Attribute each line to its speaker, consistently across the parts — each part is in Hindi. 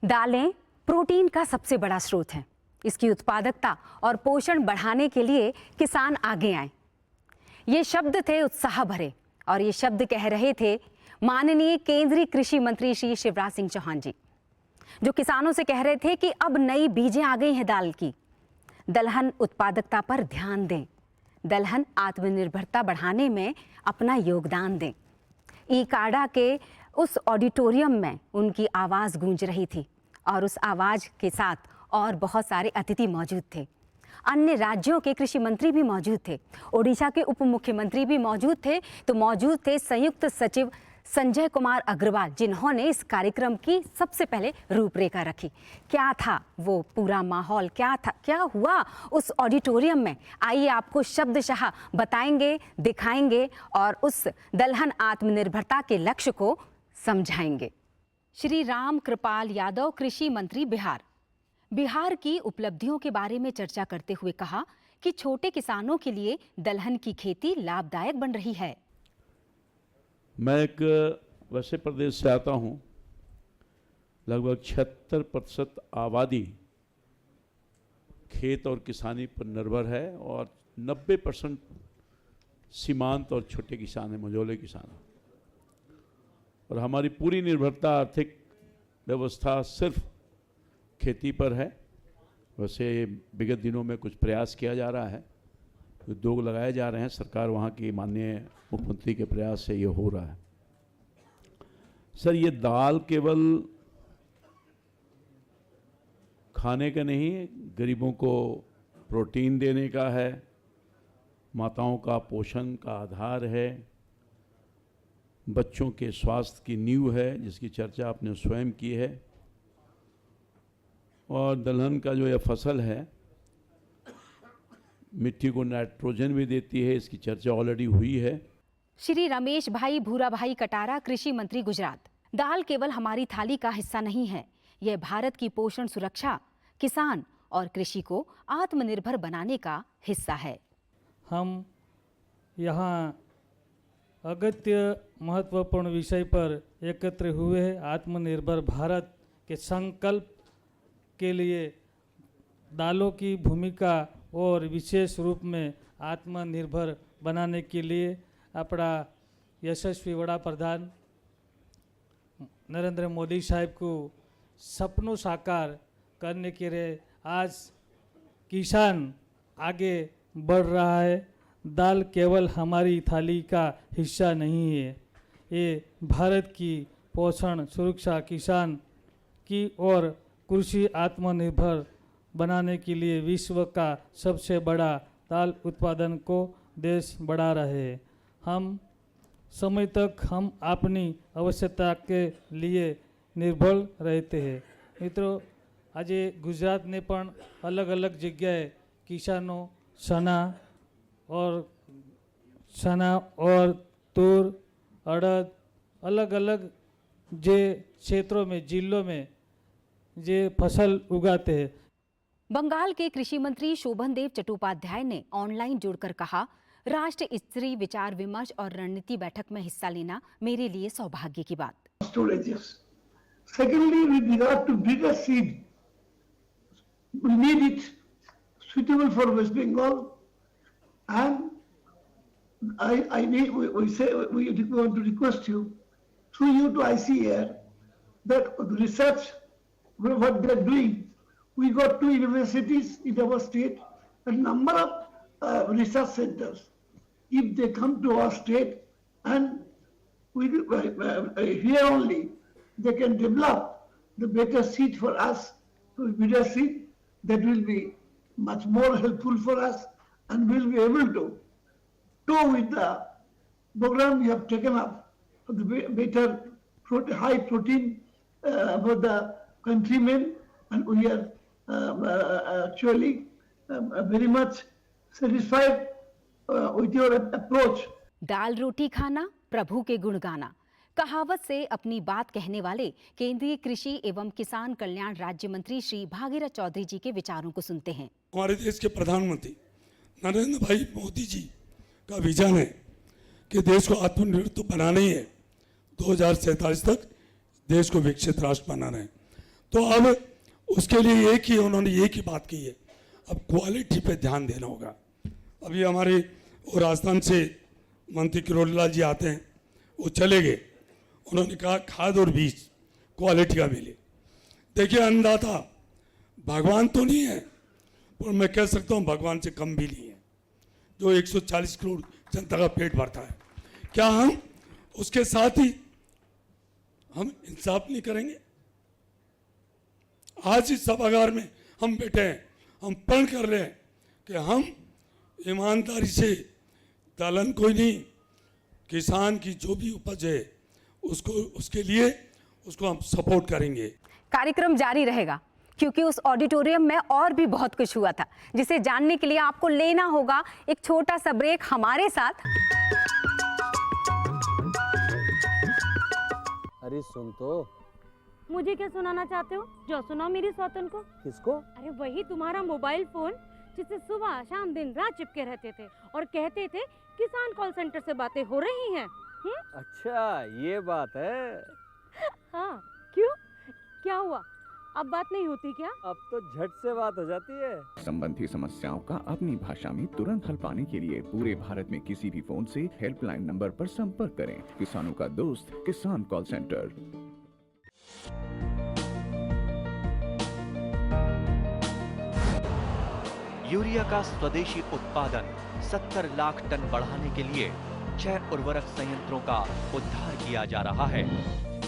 Speaker 1: दालें प्रोटीन का सबसे बड़ा स्रोत हैं। इसकी उत्पादकता और पोषण बढ़ाने के लिए किसान आगे आए। ये शब्द थे उत्साह भरे और ये शब्द कह रहे थे माननीय केंद्रीय कृषि मंत्री श्री शिवराज सिंह चौहान जी, जो किसानों से कह रहे थे कि अब नई बीजें आ गई हैं दाल की। दलहन उत्पादकता पर ध्यान दें, दलहन आत्मनिर्भरता बढ़ाने में अपना योगदान दें। ई-काड़ा के उस ऑडिटोरियम में उनकी आवाज़ गूंज रही थी और उस आवाज़ के साथ और बहुत सारे अतिथि मौजूद थे। अन्य राज्यों के कृषि मंत्री भी मौजूद थे, ओडिशा के उप मुख्यमंत्री भी मौजूद थे, तो मौजूद थे संयुक्त सचिव संजय कुमार अग्रवाल, जिन्होंने इस कार्यक्रम की सबसे पहले रूपरेखा रखी। क्या था वो पूरा माहौल, क्या हुआ उस ऑडिटोरियम में, आइए आपको शब्दशः बताएंगे, दिखाएंगे और उस दलहन आत्मनिर्भरता के लक्ष्य को समझाएंगे। श्री राम कृपाल यादव, कृषि मंत्री बिहार की उपलब्धियों के बारे में चर्चा करते हुए कहा कि छोटे किसानों के लिए दलहन की खेती लाभदायक बन रही है।
Speaker 2: मैं एक वैसे प्रदेश से आता हूं, लगभग 76% आबादी खेत और किसानी पर निर्भर है और 90% सीमांत और छोटे किसान हैं, मझोले किसान हैं। और हमारी पूरी निर्भरता आर्थिक व्यवस्था सिर्फ खेती पर है। वैसे विगत दिनों में कुछ प्रयास किया जा रहा है, उद्योग लगाए जा रहे हैं, सरकार वहाँ की माननीय मुख्यमंत्री के प्रयास से ये हो रहा है। सर, ये दाल केवल खाने का नहीं, गरीबों को प्रोटीन देने का है, माताओं का पोषण का आधार है, बच्चों के स्वास्थ्य की नींव है, जिसकी चर्चा आपने स्वयं की है। और दलहन का जो यह फसल है मिट्टी को नाइट्रोजन भी देती है, इसकी चर्चा ऑलरेडी हुई है।
Speaker 1: श्री रमेश भाई भूरा भाई कटारा, कृषि मंत्री गुजरात। दाल केवल हमारी थाली का हिस्सा नहीं है, यह भारत की पोषण सुरक्षा, किसान और कृषि को आत्मनिर्भर बनाने का हिस्सा है।
Speaker 3: हम यहाँ अगत्य महत्वपूर्ण विषय पर एकत्र हुए हैं। आत्मनिर्भर भारत के संकल्प के लिए दालों की भूमिका और विशेष रूप में आत्मनिर्भर बनाने के लिए अपना यशस्वी वड़ा प्रधान नरेंद्र मोदी साहब को सपनों साकार करने के लिए आज किसान आगे बढ़ रहा है। दाल केवल हमारी थाली का हिस्सा नहीं है, ये भारत की पोषण सुरक्षा, किसान की और कृषि आत्मनिर्भर बनाने के लिए विश्व का सबसे बड़ा दाल उत्पादन को देश बढ़ा रहे हैं। हम समय तक हम अपनी आवश्यकता के लिए निर्भर रहते हैं। मित्रों, आज गुजरात ने पण अलग अलग जगह किसानों चना और तूर, अड़द, अलग अलग जे क्षेत्रों में, जिलों में जे फसल उगाते हैं।
Speaker 1: बंगाल के कृषि मंत्री शोभन देव चट्टोपाध्याय ने ऑनलाइन जुड़कर कहा, राष्ट्र स्तरीय विचार विमर्श और रणनीति बैठक में हिस्सा लेना मेरे लिए सौभाग्य की बात।
Speaker 4: Secondly, with regard to bigger seed, we need it suitable for West Bengal, and we want to request you through you to ICAR that the research what they are doing. We got 2 universities in our state, a number of research centers. If they come to our state and we here only, they can develop the better seed for us, better seed that will be much more helpful for us, and we'll be able to with the program we have taken up for the better high protein for the countrymen, and we are actually very much satisfied with your approach.
Speaker 1: दाल रोटी खाना, प्रभु के गुण गाना, कहावत से अपनी बात कहने वाले केंद्रीय कृषि एवं किसान कल्याण राज्य मंत्री श्री भागीरथ चौधरी जी के विचारों को सुनते हैं।
Speaker 5: हमारे देश के प्रधानमंत्री नरेंद्र भाई मोदी जी का विजन है कि देश को आत्मनिर्भर तो बनाना ही है, 2047 तक देश को विकसित राष्ट्र बनाना है। तो अब उसके लिए एक ही उन्होंने एक ही बात की है, अब क्वालिटी पे ध्यान देना होगा। अभी हमारे वो राजस्थान से मंत्री किरोड़ीलाल जी आते हैं, वो चले गए, उन्होंने कहा खाद और बीज क्वालिटी का मिले। देखिए अन्नदाता भगवान तो नहीं है, पर मैं कह सकता हूँ भगवान से कम भी नहीं है, जो 140 करोड़ जनता का पेट भरता है। क्या हम उसके साथ ही हम इंसाफ नहीं करेंगे? आज इस सभागार में हम बैठे हैं, हम प्रण कर रहे हैं कि हम ईमानदारी से दलहन कोई नहीं, किसान की जो भी उपज है उसको उसके लिए उसको हम सपोर्ट करेंगे।
Speaker 1: कार्यक्रम जारी रहेगा क्योंकि उस ऑडिटोरियम में और भी बहुत कुछ हुआ था, जिसे जानने के लिए आपको लेना होगा एक छोटा सा ब्रेक हमारे साथ।
Speaker 6: अरे सुन तो।
Speaker 7: मुझे क्या सुनाना चाहते हो? जो सुनाओ मेरी सौतन को।
Speaker 6: किसको?
Speaker 7: अरे वही तुम्हारा मोबाइल फोन जिससे सुबह शाम दिन रात चिपके रहते थे और कहते थे किसान कॉल सेंटर से बातें हो रही हैं।
Speaker 6: अच्छा ये बात है।
Speaker 7: हाँ क्यों, क्या हुआ? अब बात नहीं होती क्या?
Speaker 6: अब तो झट से बात हो जाती है।
Speaker 8: संबंधी समस्याओं का अपनी भाषा में तुरंत हल पाने के लिए पूरे भारत में किसी भी फोन से हेल्पलाइन नंबर पर संपर्क करें। किसानों का दोस्त किसान कॉल सेंटर।
Speaker 9: यूरिया का स्वदेशी उत्पादन 70 लाख टन बढ़ाने के लिए 6 उर्वरक संयंत्रों का उद्धार किया जा रहा है।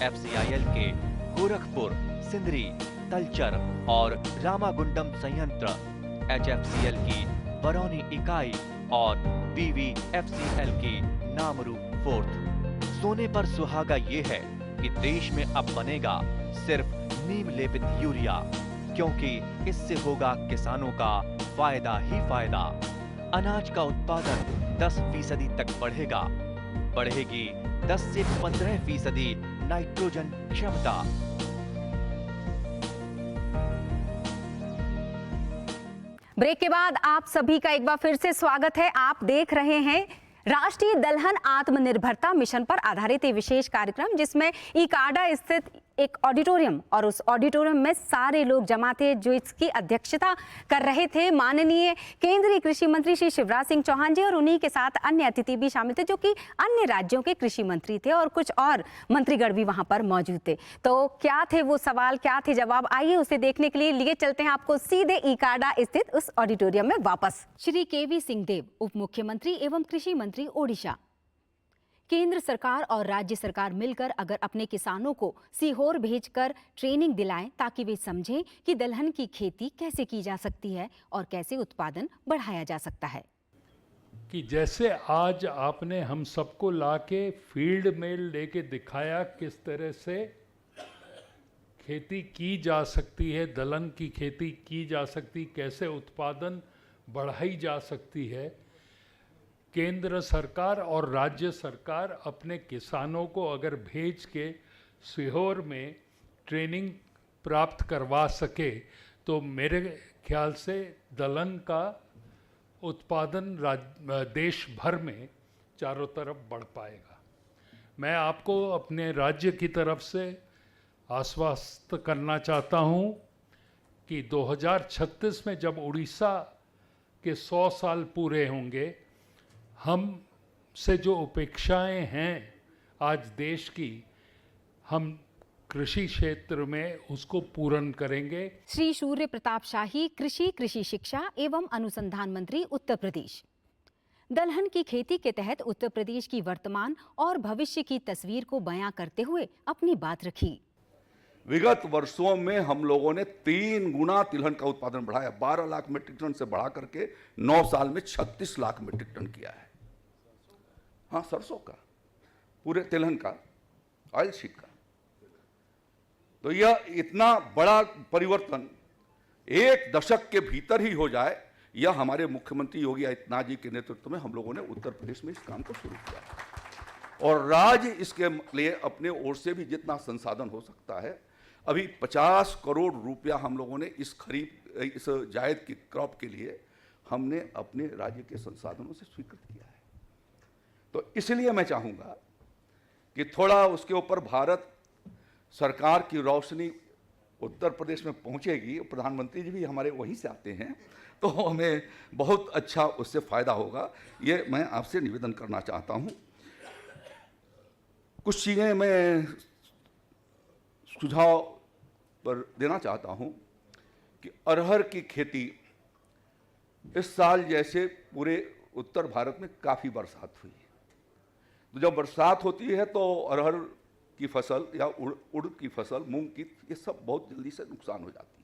Speaker 9: FCIL के गोरखपुर, सिंदरी, तलचर और रामागुंडम संयंत्र, HFCL की बरौनी इकाई और BVFCL की नामरू फोर्थ। सोने पर सुहागा ये है कि देश में अब बनेगा सिर्फ नीम लेपित यूरिया, क्योंकि इससे होगा किसानों का फायदा ही फायदा। अनाज का उत्पादन 10% तक बढ़ेगा, बढ़ेगी 10 से 15% नाइट्रोजन क्षमता।
Speaker 1: ब्रेक के बाद आप सभी का एक बार फिर से स्वागत है। आप देख रहे हैं राष्ट्रीय दलहन आत्मनिर्भरता मिशन पर आधारित ये विशेष कार्यक्रम, जिसमें इकाडा स्थित एक ऑडिटोरियम और उस ऑडिटोरियम में सारे लोग जमा थे, जो इसकी अध्यक्षता कर रहे थे माननीय केंद्रीय कृषि मंत्री श्री शिवराज सिंह चौहान जी, और उन्हीं के साथ अन्य अतिथि भी शामिल थे जो कि अन्य राज्यों के कृषि मंत्री थे और कुछ और मंत्रीगण भी वहां पर मौजूद थे। तो क्या थे वो सवाल, क्या थे जवाब, आइए उसे देखने के लिए लिए चलते हैं आपको सीधे इकाडा स्थित उस ऑडिटोरियम में वापस। श्री केवी सिंहदेव, उप मुख्यमंत्री एवं कृषि मंत्री ओडिशा। केंद्र सरकार और राज्य सरकार मिलकर अगर अपने किसानों को सीहोर भेजकर ट्रेनिंग दिलाएं ताकि वे समझें कि दलहन की खेती कैसे की जा सकती है और कैसे उत्पादन बढ़ाया जा सकता है।
Speaker 10: कि जैसे आज आपने हम सबको लाके फील्ड में लेके दिखाया किस तरह से खेती की जा सकती है, दलहन की खेती की जा सकती, कैसे उत्पादन बढ़ाई जा सकती है। केंद्र सरकार और राज्य सरकार अपने किसानों को अगर भेज के सीहोर में ट्रेनिंग प्राप्त करवा सके तो मेरे ख्याल से दलहन का उत्पादन देश भर में चारों तरफ बढ़ पाएगा। मैं आपको अपने राज्य की तरफ से आश्वस्त करना चाहता हूं कि 2036 में जब उड़ीसा के 100 साल पूरे होंगे, हम से जो अपेक्षाएं हैं आज देश की, हम कृषि क्षेत्र में उसको पूर्ण करेंगे।
Speaker 1: श्री सूर्य प्रताप शाही, कृषि शिक्षा एवं अनुसंधान मंत्री, उत्तर प्रदेश। दलहन की खेती के तहत उत्तर प्रदेश की वर्तमान और भविष्य की तस्वीर को बयां करते हुए अपनी बात रखी।
Speaker 11: विगत वर्षों में हम लोगों ने 3 गुना तिलहन का उत्पादन बढ़ाया, 12 लाख मीट्रिक टन से बढ़ा करके 9 साल में 36 लाख मीट्रिक टन किया है। हाँ, सरसों का, पूरे तिलहन का, ऑयल सीड का। तो यह इतना बड़ा परिवर्तन 1 दशक के भीतर ही हो जाए, यह हमारे मुख्यमंत्री योगी आदित्यनाथ जी के नेतृत्व में हम लोगों ने उत्तर प्रदेश में इस काम को शुरू किया और राज्य इसके लिए अपने ओर से भी जितना संसाधन हो सकता है, अभी 50 करोड़ रुपया हम लोगों ने इस जायद की क्रॉप के लिए हमने अपने राज्य के संसाधनों से स्वीकृत किया है। तो इसलिए मैं चाहूँगा कि थोड़ा उसके ऊपर भारत सरकार की रोशनी उत्तर प्रदेश में पहुंचेगी, प्रधानमंत्री जी भी हमारे वहीं से आते हैं, तो हमें बहुत अच्छा उससे फ़ायदा होगा। ये मैं आपसे निवेदन करना चाहता हूं। कुछ चीज़ें मैं सुझाव पर देना चाहता हूं कि अरहर की खेती इस साल जैसे पूरे उत्तर भारत में काफ़ी बरसात हुई, तो जब बरसात होती है तो अरहर की फसल या उड़द की फसल, मूंग की, ये सब बहुत जल्दी से नुकसान हो जाती है।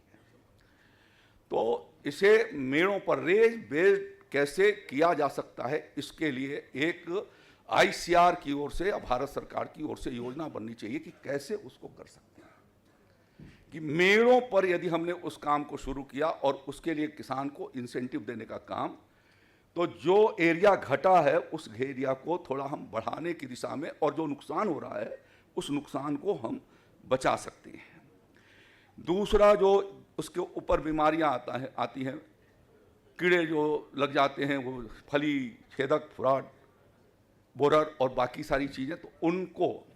Speaker 11: तो इसे मेड़ों पर रेज बेस्ड कैसे किया जा सकता है, इसके लिए एक आईसीआर की ओर से या भारत सरकार की ओर से योजना बननी चाहिए कि कैसे उसको कर सकते हैं। कि मेड़ों पर यदि हमने उस काम को शुरू किया और उसके लिए किसान को इंसेंटिव देने का काम, तो जो एरिया घटा है उस एरिया को थोड़ा हम बढ़ाने की दिशा में, और जो नुकसान हो रहा है उस नुकसान को हम बचा सकते हैं। दूसरा, जो उसके ऊपर बीमारियां आती हैं, कीड़े जो लग जाते हैं, वो फली छेदक, फ्रॉड, बोरर और बाकी सारी चीज़ें, तो उनको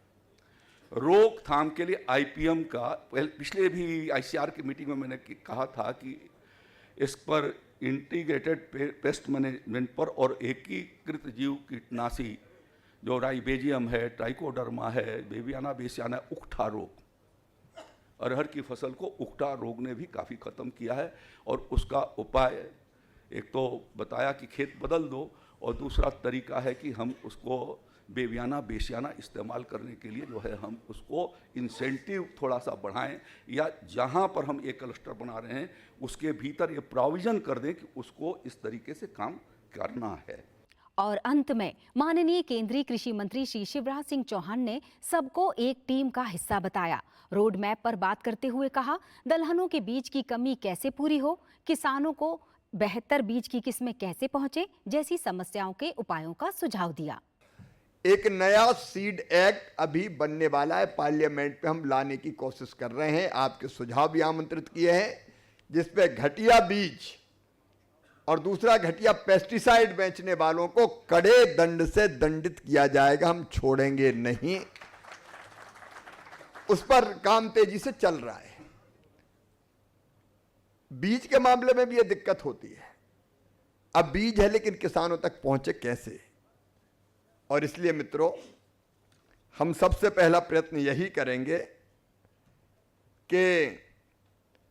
Speaker 11: रोकथाम के लिए आईपीएम का, पिछले भी आईसीआर की मीटिंग में मैंने कहा था कि इस पर इंटीग्रेटेड पेस्ट मैनेजमेंट पर और एकीकृत जीव कीटनाशी जो राइबेजियम है, ट्राइकोडर्मा है, बेबियाना बेसियाना, उकठा रोग, अरहर की फसल को उकठा रोग ने भी काफ़ी ख़त्म किया है। और उसका उपाय एक तो बताया कि खेत बदल दो, और दूसरा तरीका है कि हम उसको बेबियाना बेसियाना इस्तेमाल करने के लिए जो है हम उसको इंसेंटिव थोड़ा सा बढ़ाएं, या जहां पर हम एक क्लस्टर बना रहे हैं उसके भीतर ये प्रोविज़न कर दें कि उसको इस तरीके से काम करना है।
Speaker 1: और अंत में माननीय केंद्रीय कृषि मंत्री श्री शिवराज सिंह चौहान ने सबको एक टीम का हिस्सा बताया। रोड मैप पर बात करते हुए कहा, दलहनों के बीज की कमी कैसे पूरी हो, किसानों को बेहतर बीज की किस्में कैसे पहुंचे, जैसी समस्याओं के उपायों का सुझाव दिया।
Speaker 12: एक नया सीड एक्ट अभी बनने वाला है, पार्लियामेंट पे हम लाने की कोशिश कर रहे हैं, आपके सुझाव भी आमंत्रित किए हैं, जिसपे घटिया बीज और दूसरा घटिया पेस्टिसाइड बेचने वालों को कड़े दंड से दंडित किया जाएगा, हम छोड़ेंगे नहीं। उस पर काम तेजी से चल रहा है। बीज के मामले में भी यह दिक्कत होती है, अब बीज है लेकिन किसानों तक पहुंचे कैसे, और इसलिए मित्रों हम सबसे पहला प्रयत्न यही करेंगे कि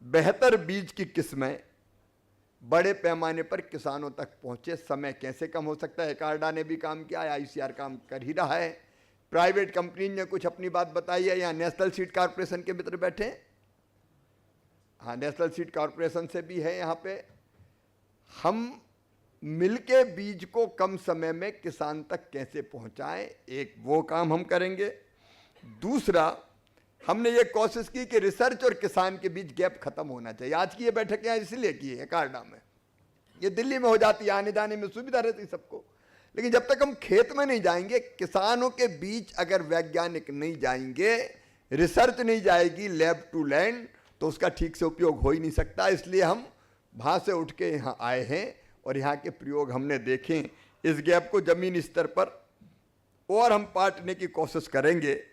Speaker 12: बेहतर बीज की किस्में बड़े पैमाने पर किसानों तक पहुंचे। समय कैसे कम हो सकता है, एकार्डा ने भी काम किया है, आईसीआर काम कर ही रहा है, प्राइवेट कंपनी ने कुछ अपनी बात बताई है, यहाँ नेशनल सीड कॉर्पोरेशन के मित्र बैठे हैं, हाँ नेशनल सीड कॉर्पोरेशन से भी है यहाँ पे। हम मिलके बीज को कम समय में किसान तक कैसे पहुंचाएं, एक वो काम हम करेंगे। दूसरा, हमने ये कोशिश की कि रिसर्च और किसान के बीच गैप खत्म होना चाहिए। आज की ये बैठक यहाँ इसलिए की है एकार्डा में, ये दिल्ली में हो जाती है, आने जाने में सुविधा रहती सबको, लेकिन जब तक हम खेत में नहीं जाएंगे, किसानों के बीच अगर वैज्ञानिक नहीं जाएंगे, रिसर्च नहीं जाएगी लैब टू लैंड, तो उसका ठीक से उपयोग हो ही नहीं सकता। इसलिए हम वहाँ से उठ के यहाँ आए हैं और यहाँ के प्रयोग हमने देखे। इस गैप को जमीन स्तर पर और हम पाटने की कोशिश करेंगे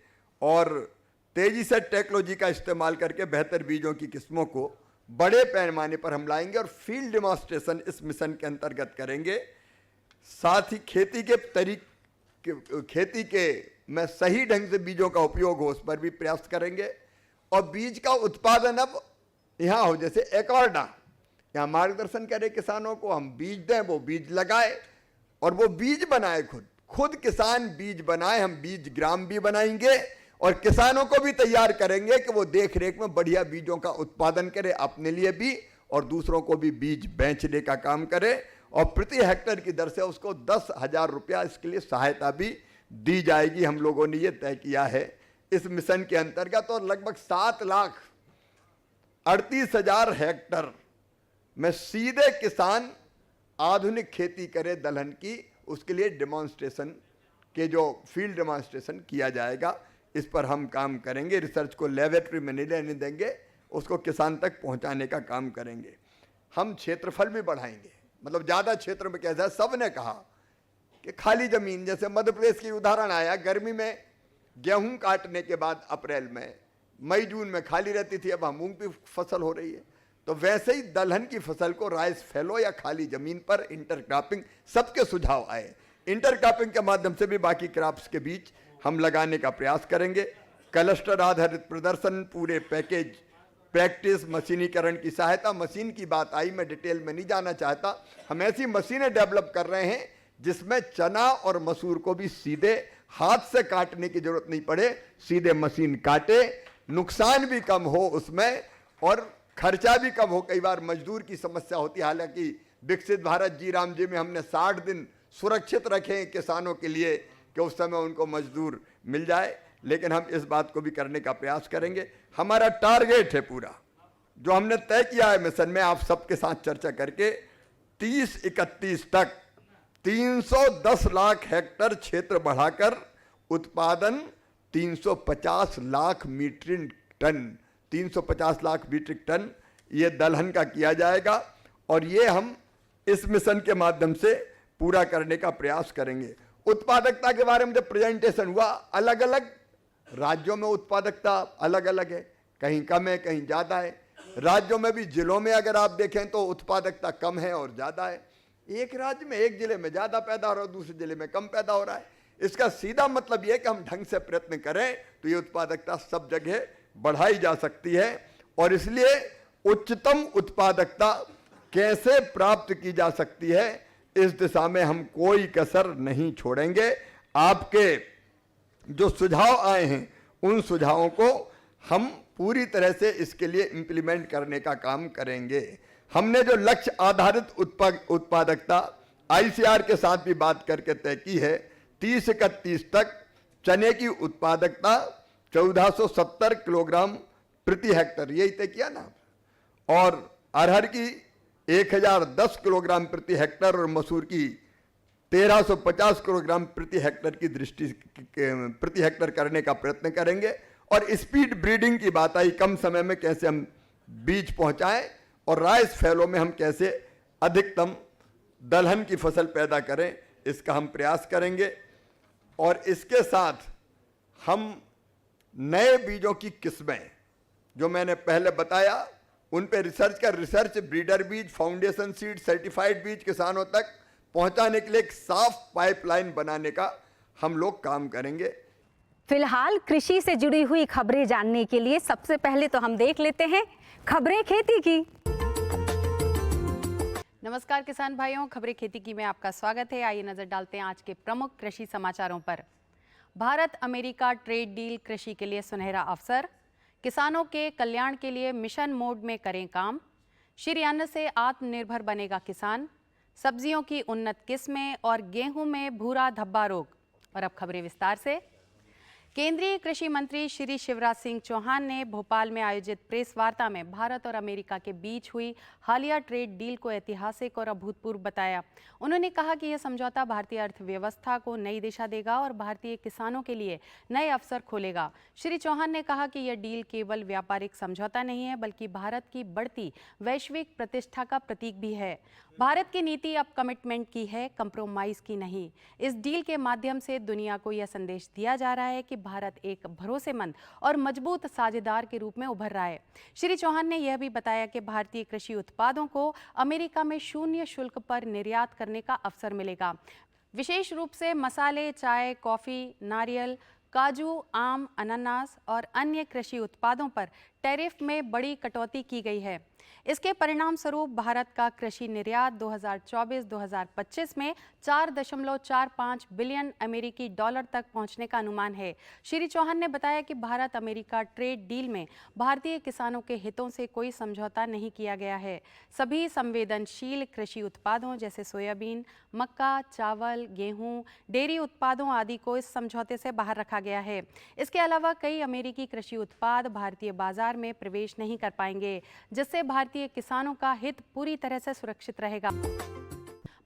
Speaker 12: और तेजी से टेक्नोलॉजी का इस्तेमाल करके बेहतर बीजों की किस्मों को बड़े पैमाने पर हम लाएंगे और फील्ड डेमोन्स्ट्रेशन इस मिशन के अंतर्गत करेंगे। साथ ही खेती के में सही ढंग से बीजों का उपयोग हो, उस पर भी प्रयास करेंगे। और बीज का उत्पादन अब यहाँ हो, जैसे एकार्डा यहाँ मार्गदर्शन करे किसानों को, हम बीज दें, वो बीज लगाए और वो बीज बनाए, खुद किसान बीज बनाए। हम बीज ग्राम भी बनाएंगे और किसानों को भी तैयार करेंगे कि वो देख रेख में बढ़िया बीजों का उत्पादन करे, अपने लिए भी और दूसरों को भी बीज बेचने का काम करे। और प्रति हेक्टेयर की दर से उसको 10,000 रुपया इसके लिए सहायता भी दी जाएगी। हम लोगों ने ये तय किया है इस मिशन के अंतर्गत। और लगभग 7,38,000 हेक्टेयर में सीधे किसान आधुनिक खेती करे दलहन की, उसके लिए डेमोन्स्ट्रेशन के जो फील्ड डेमोन्स्ट्रेशन किया जाएगा, इस पर हम काम करेंगे। रिसर्च को लेबोरेटरी में नहीं लेने देंगे, उसको किसान तक पहुंचाने का काम करेंगे। हम क्षेत्रफल भी बढ़ाएंगे, मतलब ज़्यादा क्षेत्र में कैसा है, सब ने कहा कि खाली ज़मीन, जैसे मध्य प्रदेश की उदाहरण आया, गर्मी में गेहूं काटने के बाद अप्रैल में मई जून में खाली रहती थी, अब वहाँ मूंग की फसल हो रही है। तो वैसे ही दलहन की फसल को राइस फैलो या खाली जमीन पर इंटरक्रॉपिंग, सबके सुझाव आए। इंटरक्रॉपिंग के माध्यम से भी बाकी क्रॉप्स के बीच हम लगाने का प्रयास करेंगे। क्लस्टर आधारित प्रदर्शन, पूरे पैकेज, प्रैक्टिस, मशीनीकरण की सहायता। मशीन की बात आई, मैं डिटेल में नहीं जाना चाहता। हम ऐसी मशीनें डेवलप कर रहे हैं जिसमें चना और मसूर को भी सीधे हाथ से काटने की जरूरत नहीं पड़े, सीधे मशीन काटे, नुकसान भी कम हो उसमें और खर्चा भी कम हो। कई बार मजदूर की समस्या होती है, हालांकि विकसित भारत जी राम जी में हमने 60 दिन सुरक्षित रखे किसानों के लिए कि उस समय उनको मजदूर मिल जाए, लेकिन हम इस बात को भी करने का प्रयास करेंगे। हमारा टारगेट है पूरा जो हमने तय किया है मिशन में, आप सबके साथ चर्चा करके 30-31 तक 310 लाख हेक्टेयर क्षेत्र बढ़ाकर उत्पादन 350 lakh metric ton, 350 lakh metric ton ये दलहन का किया जाएगा। और ये हम इस मिशन के माध्यम से पूरा करने का प्रयास करेंगे। उत्पादकता के बारे में जब प्रेजेंटेशन हुआ, अलग अलग राज्यों में उत्पादकता अलग अलग है, कहीं कम है, कहीं ज़्यादा है। राज्यों में भी, जिलों में अगर आप देखें तो उत्पादकता कम है और ज़्यादा है। एक राज्य में, एक जिले में ज़्यादा पैदा हो रहा है, दूसरे जिले में कम पैदा हो रहा है। इसका सीधा मतलब यह कि हम ढंग से प्रयत्न करें तो ये उत्पादकता सब जगह बढ़ाई जा सकती है। और इसलिए उच्चतम उत्पादकता कैसे प्राप्त की जा सकती है, इस दिशा में हम कोई कसर नहीं छोड़ेंगे। आपके जो सुझाव आए हैं उन सुझावों को हम पूरी तरह से इसके लिए इंप्लीमेंट करने का काम करेंगे। हमने जो लक्ष्य आधारित उत्पादकता ICR के साथ भी बात करके तय की है, 30-31 तक चने की उत्पादकता 1470 किलोग्राम प्रति हेक्टेयर, यही तय किया ना, और अरहर की 1010 किलोग्राम प्रति हेक्टेयर और मसूर की 1350 किलोग्राम प्रति हेक्टेयर की दृष्टि प्रति हेक्टेयर करने का प्रयत्न करेंगे। और स्पीड ब्रीडिंग की बात आई, कम समय में कैसे हम बीज पहुंचाएं और राइस फैलो में हम कैसे अधिकतम दलहन की फसल पैदा करें, इसका हम प्रयास करेंगे। और इसके साथ हम नए बीजों की किस्में जो मैंने पहले बताया उन पे रिसर्च कर, रिसर्च ब्रीडर बीज, फाउंडेशन सीड, सर्टिफाइड बीज किसानों तक पहुंचाने के लिए एक साफ पाइपलाइन बनाने का हम लोग काम करेंगे।
Speaker 1: फिलहाल कृषि से जुड़ी हुई खबरें जानने के लिए सबसे पहले तो हम देख लेते हैं खबरें खेती की। नमस्कार किसान भाइयों, खबरें खेती की में आपका स्वागत है। आइए नजर डालते हैं आज के प्रमुख कृषि समाचारों पर। भारत अमेरिका ट्रेड डील कृषि के लिए सुनहरा अवसर, किसानों के कल्याण के लिए मिशन मोड में करें काम, श्री अन्न से आत्मनिर्भर बनेगा किसान, सब्जियों की उन्नत किस्में और गेहूं में भूरा धब्बा रोग। और अब खबरें विस्तार से। केंद्रीय कृषि मंत्री श्री शिवराज सिंह चौहान ने भोपाल में आयोजित प्रेस वार्ता में भारत और अमेरिका के बीच हुई हालिया ट्रेड डील को ऐतिहासिक और अभूतपूर्व बताया। उन्होंने कहा कि यह समझौता भारतीय अर्थव्यवस्था को नई दिशा देगा और भारतीय किसानों के लिए नए अवसर खोलेगा। श्री चौहान ने कहा कि यह डील केवल व्यापारिक समझौता नहीं है बल्कि भारत की बढ़ती वैश्विक प्रतिष्ठा का प्रतीक भी है। भारत की नीति अब कमिटमेंट की है, कंप्रोमाइज की नहीं। इस डील के माध्यम से दुनिया को यह संदेश दिया जा रहा है कि भारत एक भरोसेमंद और मजबूत साझेदार के रूप में उभर रहा है। श्री चौहान ने यह भी बताया कि भारतीय कृषि उत्पादों को अमेरिका में शून्य शुल्क पर निर्यात करने का अवसर मिलेगा। विशेष रूप से मसाले, चाय, कॉफी, नारियल, काजू, आम, अनानास और अन्य कृषि उत्पादों पर टैरिफ में बड़ी कटौती की गई है। इसके परिणाम स्वरूप भारत का कृषि निर्यात 2024-2025 में 4.45 बिलियन अमेरिकी डॉलर तक पहुंचने का अनुमान है। श्री चौहान ने बताया कि भारत अमेरिका ट्रेड डील में भारतीय किसानों के हितों से कोई समझौता नहीं किया गया है। सभी संवेदनशील कृषि उत्पादों जैसे सोयाबीन, मक्का, चावल, गेहूं, डेयरी उत्पादों आदि को इस समझौते से बाहर रखा गया है। इसके अलावा कई अमेरिकी कृषि उत्पाद भारतीय बाजार में प्रवेश नहीं कर पाएंगे, जिससे भारतीय किसानों का हित पूरी तरह से सुरक्षित रहेगा।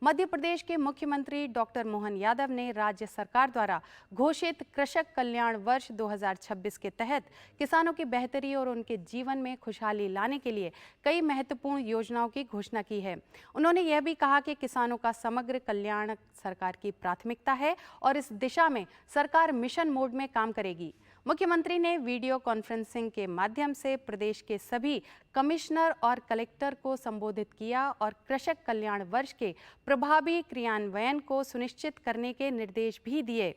Speaker 1: मध्य प्रदेश के मुख्यमंत्री डॉक्टर मोहन यादव ने राज्य सरकार द्वारा घोषित कृषक कल्याण वर्ष 2026 के तहत किसानों की बेहतरी और उनके जीवन में खुशहाली लाने के लिए कई महत्वपूर्ण योजनाओं की घोषणा की है। उन्होंने यह भी कहा कि किसानों का समग्र कल्याण सरकार की प्राथमिकता है और इस दिशा में सरकार मिशन मोड में काम करेगी।
Speaker 13: मुख्यमंत्री ने वीडियो कॉन्फ्रेंसिंग के माध्यम से प्रदेश के सभी कमिश्नर और कलेक्टर को संबोधित किया और कृषक कल्याण वर्ष के प्रभावी क्रियान्वयन को सुनिश्चित करने के निर्देश भी दिए।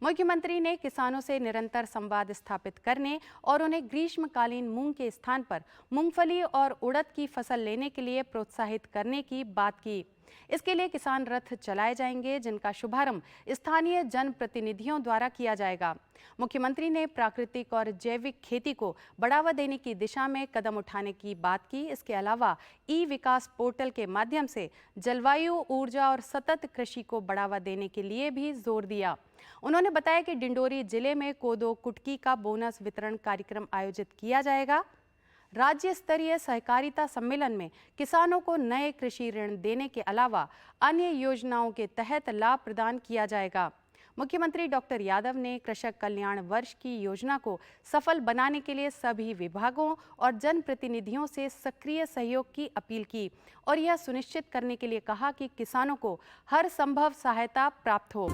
Speaker 13: मुख्यमंत्री ने किसानों से निरंतर संवाद स्थापित करने और उन्हें ग्रीष्मकालीन मूंग के स्थान पर मूंगफली और उड़द की फसल लेने के लिए प्रोत्साहित करने की बात की। इसके लिए किसान रथ चलाए जाएंगे, जिनका शुभारंभ स्थानीय जनप्रतिनिधियों द्वारा किया जाएगा। मुख्यमंत्री ने प्राकृतिक और जैविक खेती को बढ़ावा देने की दिशा में कदम उठाने की बात की। इसके अलावा ई विकास पोर्टल के माध्यम से जलवायु, ऊर्जा और सतत कृषि को बढ़ावा देने के लिए भी जोर दिया। उन्होंने बताया कि डिंडोरी जिले में कोदो कुटकी का बोनस वितरण कार्यक्रम आयोजित किया जाएगा। राज्य स्तरीय सहकारिता सम्मेलन में किसानों को नए कृषि ऋण देने के अलावा अन्य योजनाओं के तहत लाभ प्रदान किया जाएगा। मुख्यमंत्री डॉक्टर यादव ने कृषक कल्याण वर्ष की योजना को सफल बनाने के लिए सभी विभागों और जनप्रतिनिधियों से सक्रिय सहयोग की अपील की और यह सुनिश्चित करने के लिए कहा कि किसानों को हर संभव सहायता प्राप्त हो।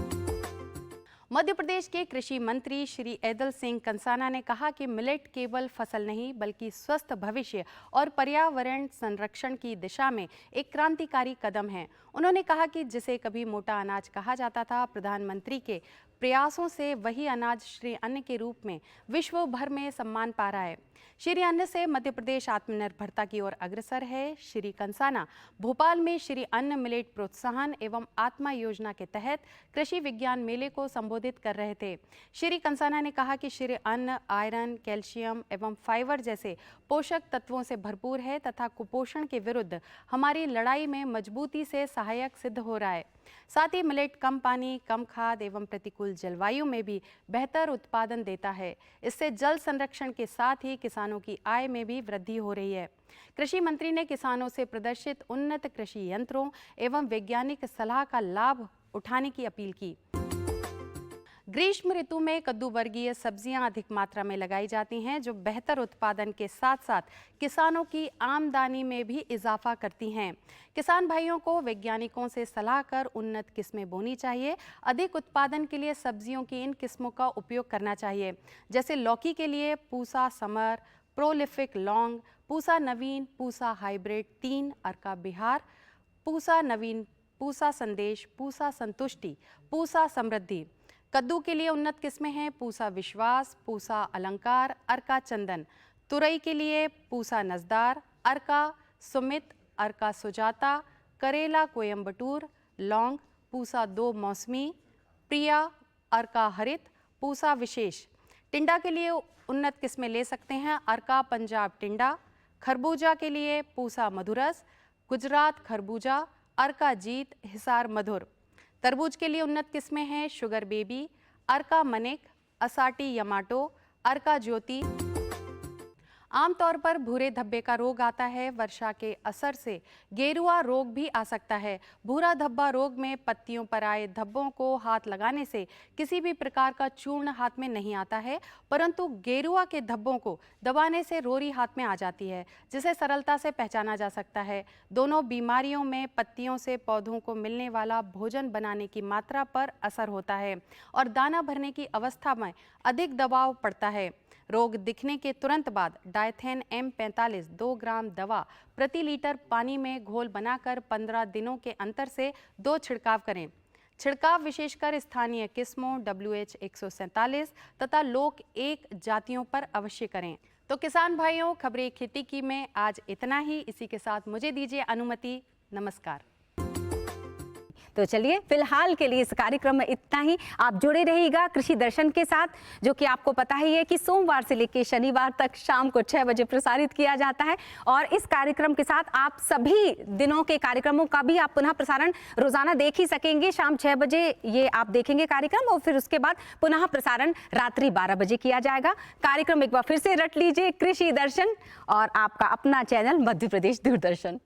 Speaker 13: मध्य प्रदेश के कृषि मंत्री श्री ऐदल सिंह कंसाना ने कहा कि मिलेट केवल फसल नहीं बल्कि स्वस्थ भविष्य और पर्यावरण संरक्षण की दिशा में एक क्रांतिकारी कदम है। उन्होंने कहा कि जिसे कभी मोटा अनाज कहा जाता था, प्रधानमंत्री के प्रयासों से वही अनाज श्री अन्न के रूप में विश्व भर में सम्मान पा रहा है। श्री अन्न से मध्य प्रदेश आत्मनिर्भरता की ओर अग्रसर है। श्री कंसाना भोपाल में श्री अन्न मिलेट प्रोत्साहन एवं आत्मा योजना के तहत कृषि विज्ञान मेले को संबोधित कर रहे थे। श्री कंसाना ने कहा कि श्री अन्न आयरन, कैल्शियम एवं फाइबर जैसे पोषक तत्वों से भरपूर है तथा कुपोषण के विरुद्ध हमारी लड़ाई में मजबूती से सहायक सिद्ध हो रहा है। साथ ही मिलेट कम पानी, कम खाद एवं प्रतिकूल जलवायु में भी बेहतर उत्पादन देता है। इससे जल संरक्षण के साथ ही किसानों की आय में भी वृद्धि हो रही है। कृषि मंत्री ने किसानों से प्रदर्शित उन्नत कृषि यंत्रों एवं वैज्ञानिक सलाह का लाभ उठाने की अपील की। ग्रीष्म ऋतु में कद्दू वर्गीय सब्जियां अधिक मात्रा में लगाई जाती हैं, जो बेहतर उत्पादन के साथ साथ किसानों की आमदनी में भी इजाफा करती हैं। किसान भाइयों को वैज्ञानिकों से सलाह कर उन्नत किस्में बोनी चाहिए। अधिक उत्पादन के लिए सब्जियों की इन किस्मों का उपयोग करना चाहिए, जैसे लौकी के लिए Pusa summer, prolific long, Pusa Naveen, Pusa hybrid 3, Arka Bihar, Pusa Naveen, Pusa Sandesh, Pusa संतुष्टि, पूसा समृद्धि। कद्दू के लिए उन्नत किस्में हैं पूसा विश्वास, पूसा अलंकार, अर्का चंदन। तुरई के लिए पूसा नजदार, अर्का सुमित, अर्का सुजाता, करेला कोयम्बटूर, लौंग, पूसा 2 मौसमी, प्रिया, अर्का हरित, पूसा विशेष। टिंडा के लिए उन्नत किस्में ले सकते हैं अर्का पंजाब टिंडा। खरबूजा के लिए पूसा मधुरस, गुजरात खरबूजा, अर्का जीत, हिसार मधुर। तरबूज के लिए उन्नत किस्में हैं शुगर बेबी, अर्का मनिक, असाटी यमाटो, अर्का ज्योति। आमतौर पर भूरे धब्बे का रोग आता है। वर्षा के असर से गेरुआ रोग भी आ सकता है। भूरा धब्बा रोग में पत्तियों पर आए धब्बों को हाथ लगाने से किसी भी प्रकार का चूर्ण हाथ में नहीं आता है, परंतु गेरुआ के धब्बों को दबाने से रोरी हाथ में आ जाती है, जिसे सरलता से पहचाना जा सकता है। दोनों बीमारियों में पत्तियों से पौधों को मिलने वाला भोजन बनाने की मात्रा पर असर होता है और दाना भरने की अवस्था में अधिक दबाव पड़ता है। रोग दिखने के तुरंत बाद डायथेन M45 2 ग्राम दवा प्रति लीटर पानी में घोल बनाकर 15 दिनों के अंतर से 2 छिड़काव करें। छिड़काव विशेषकर स्थानीय किस्मों WH 147 तथा लोक 1 जातियों पर अवश्य करें। तो किसान भाइयों, खबरें खेती की में आज इतना ही। इसी के साथ मुझे दीजिए अनुमति। नमस्कार।
Speaker 1: तो चलिए फिलहाल के लिए इस कार्यक्रम में इतना ही। आप जुड़े रहिएगा कृषि दर्शन के साथ, जो कि आपको पता ही है कि सोमवार से लेकर शनिवार तक शाम को 6 बजे प्रसारित किया जाता है। और इस कार्यक्रम के साथ आप सभी दिनों के कार्यक्रमों का भी आप पुनः प्रसारण रोजाना देख ही सकेंगे। शाम 6 बजे ये आप देखेंगे कार्यक्रम और फिर उसके बाद पुनः प्रसारण रात्रि 12 बजे किया जाएगा। कार्यक्रम एक बार फिर से रट लीजिए, कृषि दर्शन और आपका अपना चैनल मध्य प्रदेश दूरदर्शन।